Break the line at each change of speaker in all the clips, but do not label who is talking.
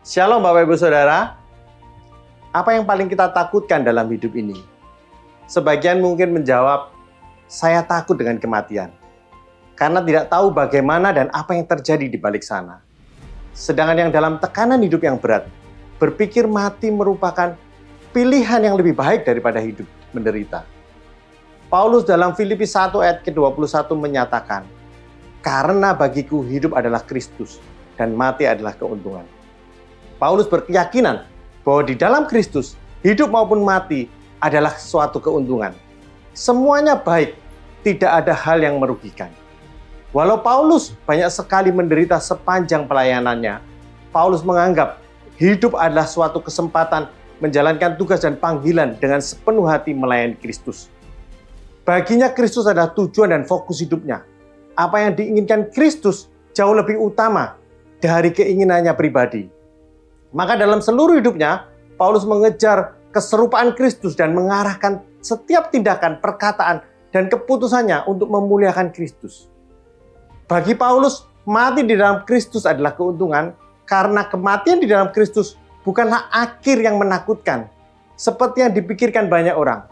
Shalom Bapak Ibu Saudara. Apa yang paling kita takutkan dalam hidup ini? Sebagian mungkin menjawab, saya takut dengan kematian. Karena tidak tahu bagaimana dan apa yang terjadi di balik sana. Sedangkan yang dalam tekanan hidup yang berat, berpikir mati merupakan pilihan yang lebih baik daripada hidup menderita. Paulus dalam Filipi 1 ayat ke-21 menyatakan, karena bagiku hidup adalah Kristus dan mati adalah keuntungan. Paulus berkeyakinan bahwa di dalam Kristus, hidup maupun mati adalah suatu keuntungan. Semuanya baik, tidak ada hal yang merugikan. Walau Paulus banyak sekali menderita sepanjang pelayanannya, Paulus menganggap hidup adalah suatu kesempatan menjalankan tugas dan panggilan dengan sepenuh hati melayani Kristus. Baginya Kristus adalah tujuan dan fokus hidupnya. Apa yang diinginkan Kristus jauh lebih utama dari keinginannya pribadi. Maka dalam seluruh hidupnya, Paulus mengejar keserupaan Kristus dan mengarahkan setiap tindakan, perkataan, dan keputusannya untuk memuliakan Kristus. Bagi Paulus, mati di dalam Kristus adalah keuntungan karena kematian di dalam Kristus bukanlah akhir yang menakutkan, seperti yang dipikirkan banyak orang.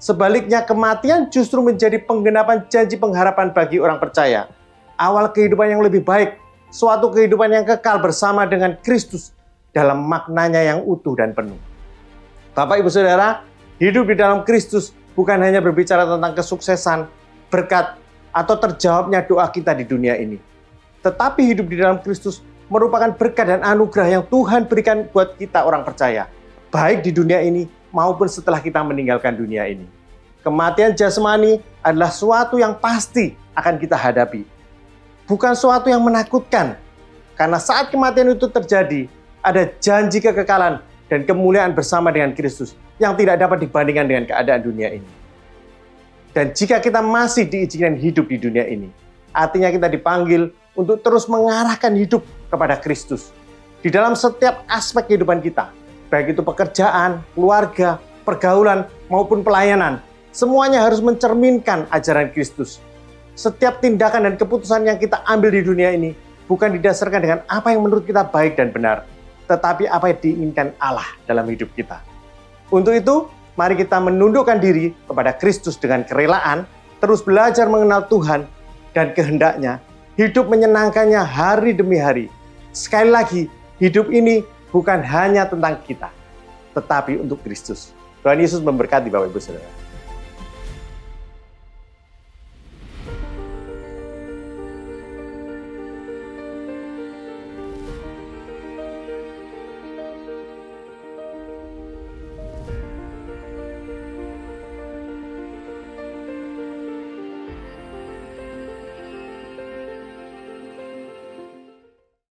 Sebaliknya, kematian justru menjadi penggenapan janji pengharapan bagi orang percaya. Awal kehidupan yang lebih baik, suatu kehidupan yang kekal bersama dengan Kristus dalam maknanya yang utuh dan penuh. Bapak Ibu Saudara, hidup di dalam Kristus bukan hanya berbicara tentang kesuksesan, berkat, atau terjawabnya doa kita di dunia ini. Tetapi hidup di dalam Kristus merupakan berkat dan anugerah yang Tuhan berikan buat kita orang percaya, baik di dunia ini maupun setelah kita meninggalkan dunia ini. Kematian jasmani adalah suatu yang pasti akan kita hadapi. Bukan suatu yang menakutkan, karena saat kematian itu terjadi, ada janji kekekalan dan kemuliaan bersama dengan Kristus yang tidak dapat dibandingkan dengan keadaan dunia ini. Dan jika kita masih diizinkan hidup di dunia ini, artinya kita dipanggil untuk terus mengarahkan hidup kepada Kristus. Di dalam setiap aspek kehidupan kita, baik itu pekerjaan, keluarga, pergaulan, maupun pelayanan, semuanya harus mencerminkan ajaran Kristus. Setiap tindakan dan keputusan yang kita ambil di dunia ini bukan didasarkan dengan apa yang menurut kita baik dan benar, tetapi apa yang diinginkan Allah dalam hidup kita. Untuk itu, mari kita menundukkan diri kepada Kristus dengan kerelaan, terus belajar mengenal Tuhan dan kehendaknya, hidup menyenangkannya hari demi hari. Sekali lagi, hidup ini bukan hanya tentang kita, tetapi untuk Kristus. Tuhan Yesus memberkati Bapak Ibu Saudara.